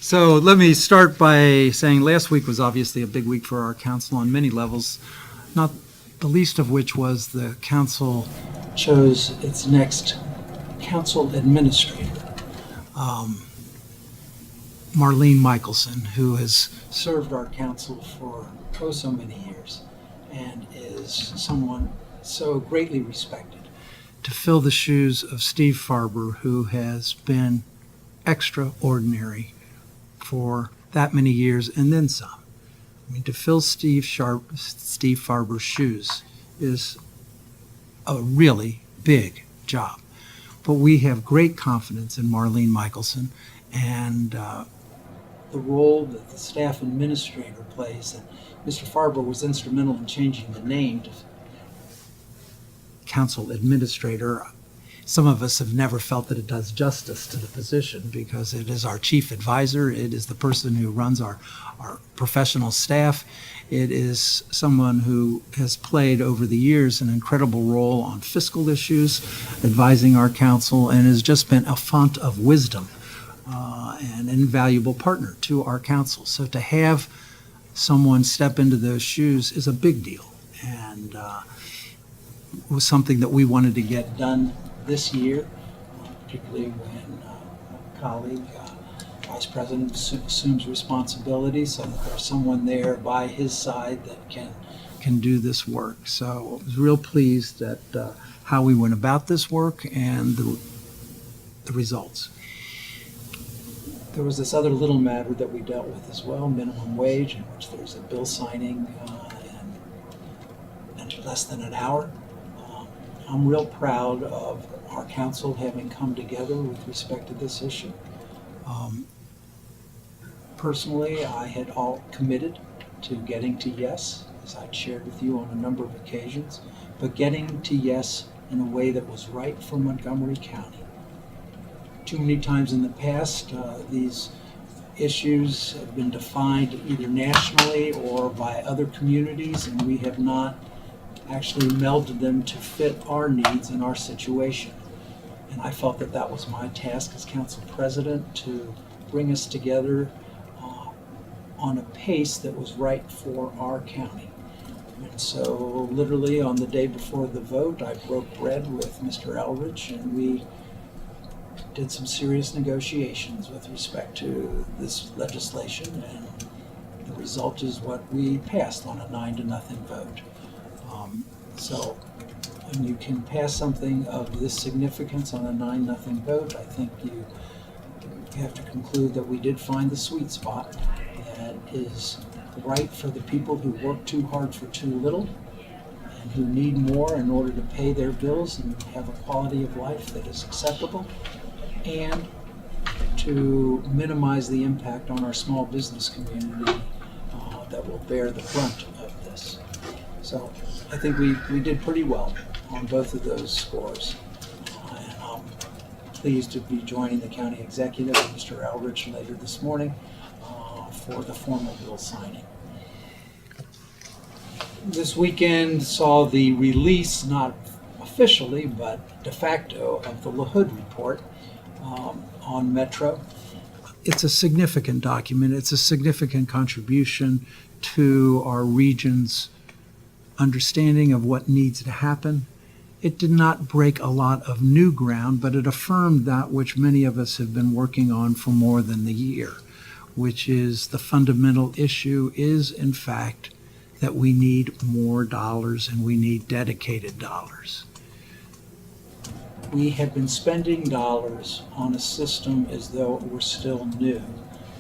So let me start by saying last week was obviously a big week for our council on many levels, not the least of which was the council chose its next council administrator, Marlene Michaelson, who has served our council for so many years and is someone so greatly respected, to fill the shoes of Steve Farber, who has been extraordinary for that many years and then some. I mean, to fill Steve Farber's shoes is a really big job. But we have great confidence in Marlene Michaelson and the role that the staff administrator plays. And Mr. Farber was instrumental in changing the name to council administrator. Some of us have never felt that it does justice to the position because it is our chief advisor. It is the person who runs our professional staff. It is someone who has played over the years an incredible role on fiscal issues, advising our council, and has just been a font of wisdom and an invaluable partner to our council. So to have someone step into those shoes is a big deal, and it was something that we wanted to get done this year, particularly when a colleague, Vice President, assumes responsibility, so that there's someone there by his side that can do this work. So I was real pleased at how we went about this work and the results. There was this other little matter that we dealt with as well, minimum wage, in which there's a bill signing in less than an hour. I'm real proud of our council having come together with respect to this issue. Personally, I had all committed to getting to yes, as I'd shared with you on a number of occasions, but getting to yes in a way that was right for Montgomery County. Too many times in the past, these issues have been defined either nationally or by other communities, and we have not actually melded them to fit our needs and our situation. And I felt that that was my task as council president, to bring us together on a pace that was right for our county. And so literally on the day before the vote, I broke bread with Mr. Eldridge, and we did some serious negotiations with respect to this legislation, and the result is what we passed on a 9-0 vote. So when you can pass something of this significance on a 9-0 vote, I think you have to conclude that we did find the sweet spot that is right for the people who work too hard for too little and who need more in order to pay their bills and have a quality of life that is acceptable, and to minimize the impact on our small business community that will bear the brunt of this. So I think we did pretty well on both of those scores. And I'm pleased to be joining the county executive, Mr. Eldridge, later this morning for the formal bill signing. This weekend saw the release, not officially, but de facto, of the LaHood report on Metro. It's a significant document. It's a significant contribution to our region's understanding of what needs to happen. It did not break a lot of new ground, but it affirmed that which many of us have been working on for more than a year, which is the fundamental issue is, in fact, that we need more dollars and we need dedicated dollars. We have been spending dollars on a system as though it were still new,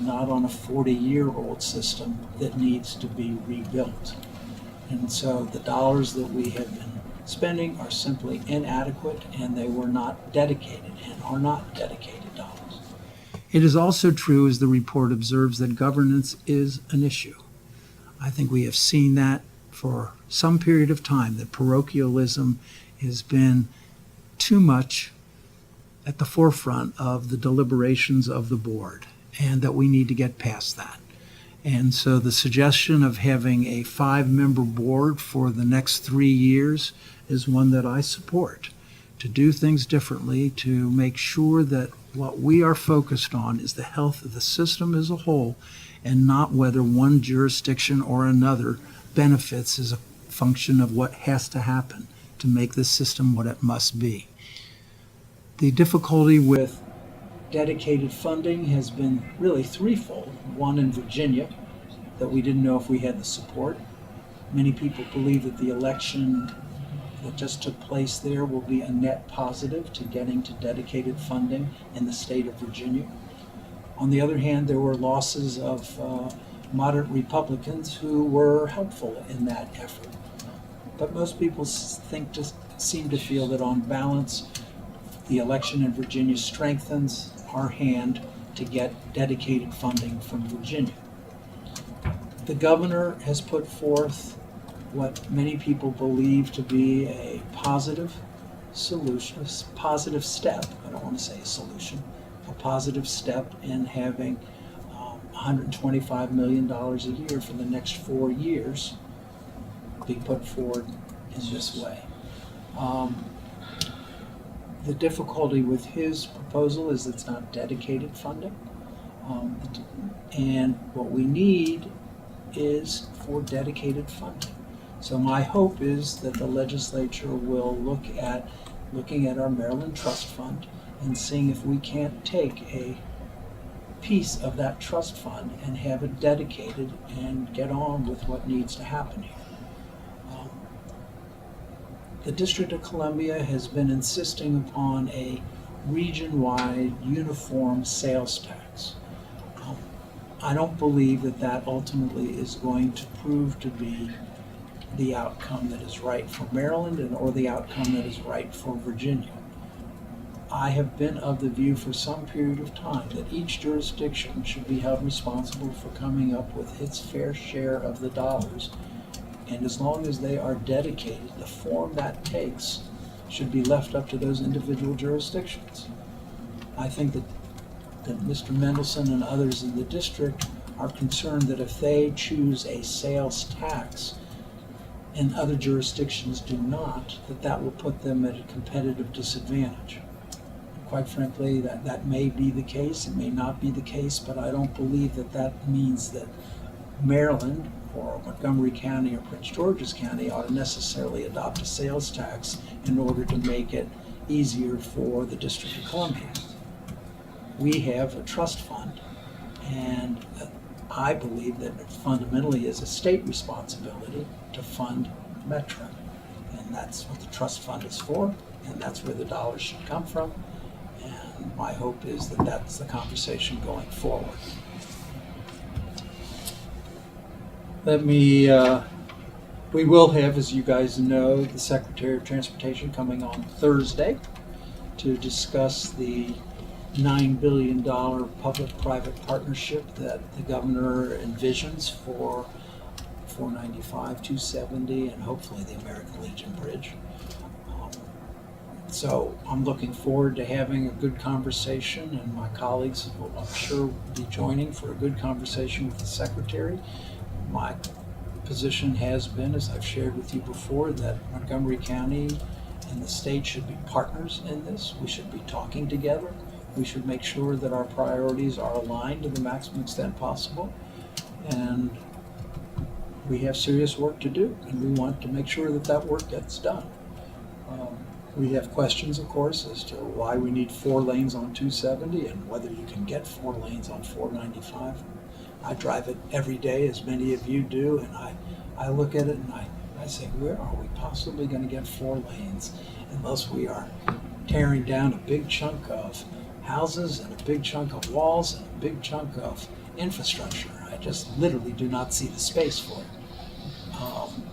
not on a 40-year-old system that needs to be rebuilt. And so the dollars that we have been spending are simply inadequate, and they were not dedicated and are not dedicated dollars. It is also true, as the report observes, that governance is an issue. I think we have seen that for some period of time, that parochialism has been too much at the forefront of the deliberations of the board, and that we need to get past that. And so the suggestion of having a 5-member board for the next 3 years is one that I support, to do things differently, to make sure that What we are focused on is the health of the system as a whole, and not whether one jurisdiction or another benefits as a function of what has to happen to make this system what it must be. The difficulty with dedicated funding has been really threefold. One, in Virginia, that we didn't know if we had the support. Many people believe that the election that just took place there will be a net positive to getting to dedicated funding in the state of Virginia. On the other hand, there were losses of moderate Republicans who were helpful in that effort. But most people seem to feel that on balance, the election in Virginia strengthens our hand to get dedicated funding from Virginia. The governor has put forth what many people believe to be a positive solution, a positive step, I don't want to say a solution, a positive step in having $125 million a year for the next 4 years be put forward in this way. The difficulty with his proposal is it's not dedicated funding. And what we need is for dedicated funding. So my hope is that the legislature will looking at our Maryland Trust Fund and seeing if we can't take a piece of that trust fund and have it dedicated and get on with what needs to happen here. The District of Columbia has been insisting upon a region-wide uniform sales tax. I don't believe that ultimately is going to prove to be the outcome that is right for Maryland or the outcome that is right for Virginia. I have been of the view for some period of time that each jurisdiction should be held responsible for coming up with its fair share of the dollars, and as long as they are dedicated, the form that takes should be left up to those individual jurisdictions. I think that Mr. Mendelson and others in the district are concerned that if they choose a sales tax and other jurisdictions do not, that will put them at a competitive disadvantage. Quite frankly, that may be the case, it may not be the case, but I don't believe that means that Maryland or Montgomery County or Prince George's County ought to necessarily adopt a sales tax in order to make it easier for the District of Columbia. We have a trust fund, and I believe that it fundamentally is a state responsibility to fund Metro. And that's what the trust fund is for, and that's where the dollars should come from. And my hope is that that's the conversation going forward. We will have, as you guys know, the Secretary of Transportation coming on Thursday to discuss the $9 billion public-private partnership that the governor envisions for 495, 270, and hopefully the American Legion Bridge. So I'm looking forward to having a good conversation, and my colleagues will, I'm sure, be joining for a good conversation with the Secretary. My position has been, as I've shared with you before, that Montgomery County and the state should be partners in this. We should be talking together. We should make sure that our priorities are aligned to the maximum extent possible. And we have serious work to do, and we want to make sure that work gets done. We have questions, of course, as to why we need 4 lanes on 270 and whether you can get 4 lanes on 495. I drive it every day, as many of you do, and I look at it and I say, where are we possibly going to get 4 lanes unless we are tearing down a big chunk of houses and a big chunk of walls and a big chunk of infrastructure? I just literally do not see the space for it.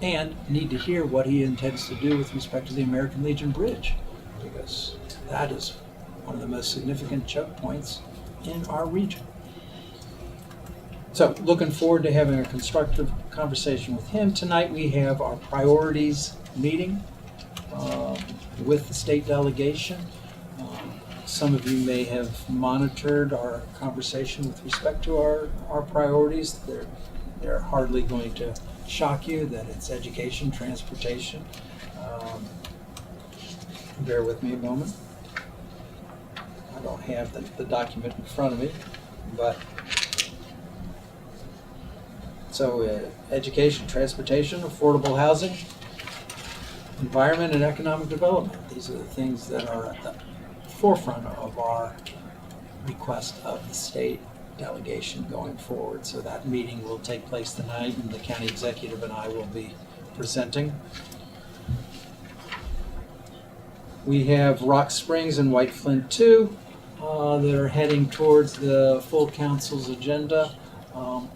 And need to hear what he intends to do with respect to the American Legion Bridge, because that is one of the most significant choke points in our region. So looking forward to having a constructive conversation with him. Tonight we have our priorities meeting with the state delegation. Some of you may have monitored our conversation with respect to our priorities. They're hardly going to shock you that it's education, transportation. Bear with me a moment. I I don't have the document in front of me, but so education, transportation, affordable housing, environment, and economic development. These are the things that are at the forefront of our request of the state delegation going forward. So that meeting will take place tonight, and the county executive and I will be presenting. We have Rock Springs and White Flint 2 that are heading towards the full council's agenda.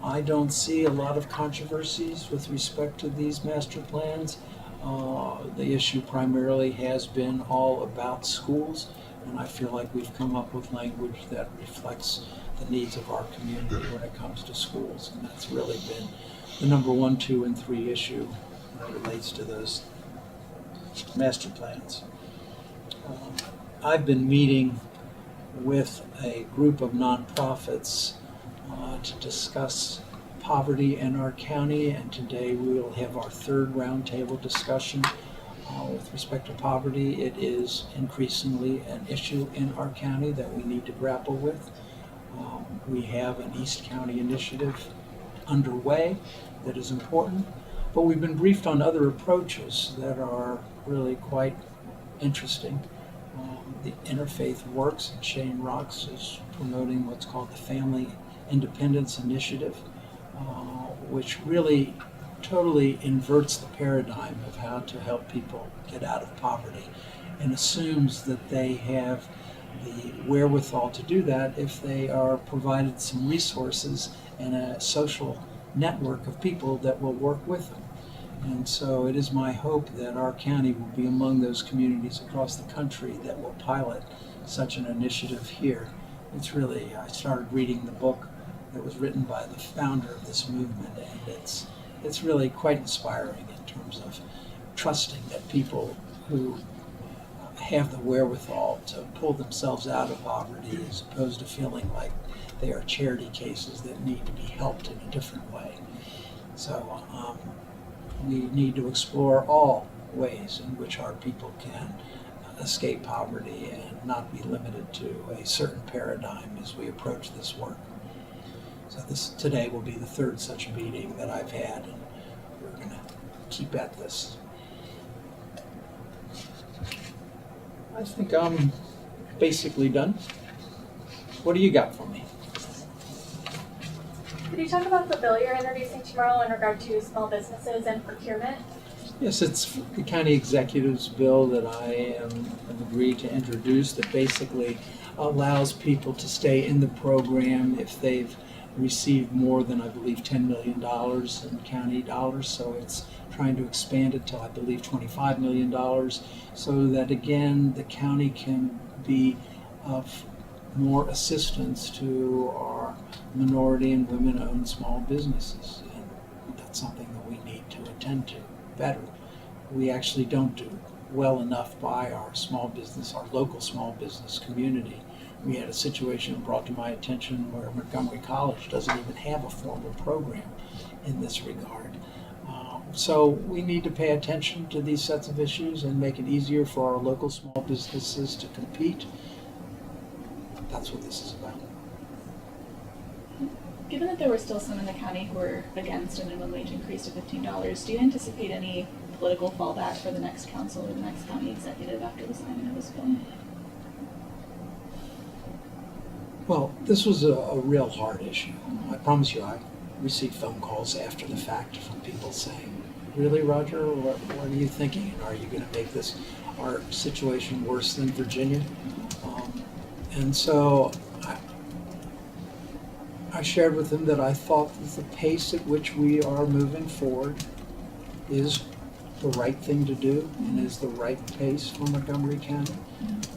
I don't see a lot of controversies with respect to these master plans. The issue primarily has been all about schools, and I feel like we've come up with language that reflects the needs of our community when it comes to schools, and that's really been the number 1, 2, and 3 issue that relates to those master plans. I've been meeting with a group of nonprofits to discuss poverty in our county, and today we will have our 3rd roundtable discussion with respect to poverty. It is increasingly an issue in our county that we need to grapple with. We have an East County initiative underway that is important, but we've been briefed on other approaches that are really quite interesting. The Interfaith Works, and Shane Rocks is promoting what's called the Family Independence Initiative, which really totally inverts the paradigm of how to help people get out of poverty and assumes that they have the wherewithal to do that if they are provided some resources and a social network of people that will work with them. And so it is my hope that our county will be among those communities across the country that will pilot such an initiative here. It's really, I started reading the book that was written by the founder of this movement, and it's really quite inspiring in terms of trusting that people who have the wherewithal to pull themselves out of poverty, as opposed to feeling like they are charity cases that need to be helped in a different way. So we need to explore all ways in which our people can escape poverty and not be limited to a certain paradigm as we approach this work. So this today will be the 3rd such meeting that I've had, and we're going to keep at this. I think I'm basically done. What do you got for me? Could you talk about the bill you're introducing tomorrow in regard to small businesses and procurement? Yes, it's the county executive's bill that I have agreed to introduce that basically allows people to stay in the program if they've received more than, I believe, $10 million in county dollars. So it's trying to expand it to, I believe, $25 million so that, again, the county can be of more assistance to our minority and women-owned small businesses. And that's something that we need to attend to better. We actually don't do well enough by our small business, our local small business community. We had a situation brought to my attention where Montgomery College doesn't even have a formal program in this regard. So we need to pay attention to these sets of issues and make it easier for our local small businesses to compete. That's what this is about. Given that there were still some in the county who were against a minimum wage increase to $15, do you anticipate any political fallback for the next council or the next county executive after the signing of this bill? Well, this was a real hard issue. I promise you, I received phone calls after the fact from people saying, "Really, Roger? What are you thinking? And are you going to make our situation worse than Virginia?" And so I shared with them that I thought that the pace at which we are moving forward is the right thing to do and is the right pace for Montgomery County.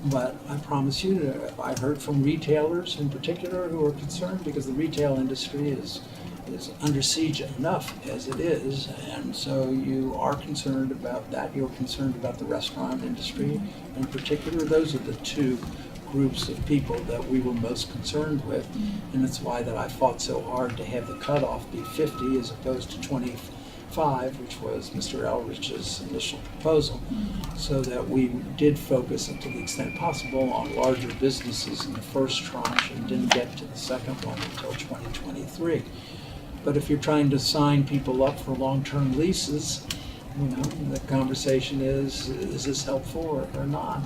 But I promise you that I heard from retailers in particular who are concerned because the retail industry is under siege enough as it is, and so you are concerned about that. You're concerned about the restaurant industry in particular. Those are the 2 groups of people that we were most concerned with, and it's why that I fought so hard to have the cutoff be 50 as opposed to 5, which was Mr. Elrich's initial proposal, so that we did focus, to the extent possible, on larger businesses in the first tranche and didn't get to the second one until 2023. But if you're trying to sign people up for long-term leases, the conversation is this helpful or not?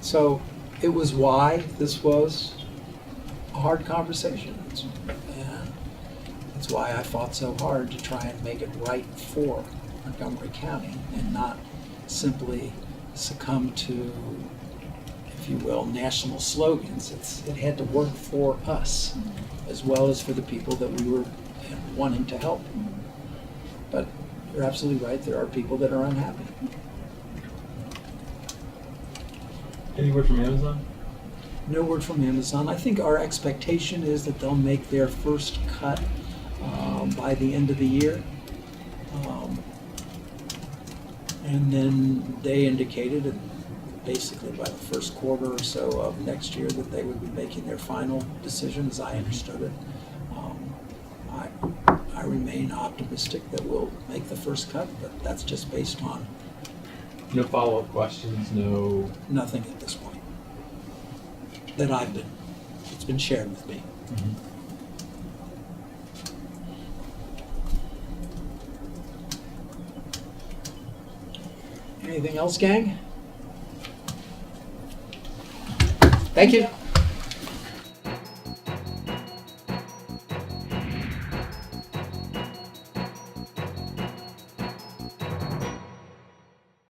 So it was why this was a hard conversation. And it's why I fought so hard to try and make it right for Montgomery County and not simply succumb to, if you will, national slogans. It had to work for us as well as for the people that we were wanting to help. But you're absolutely right, there are people that are unhappy. Any word from Amazon? No word from Amazon. I think our expectation is that they'll make their first cut by the end of the year. And then they indicated basically by the first quarter or so of next year that they would be making their final decision, as I understood it. I remain optimistic that we'll make the first cut, but that's just based on No follow-up questions, no... nothing at this point that it's been shared with me. Anything else, gang? Thank you.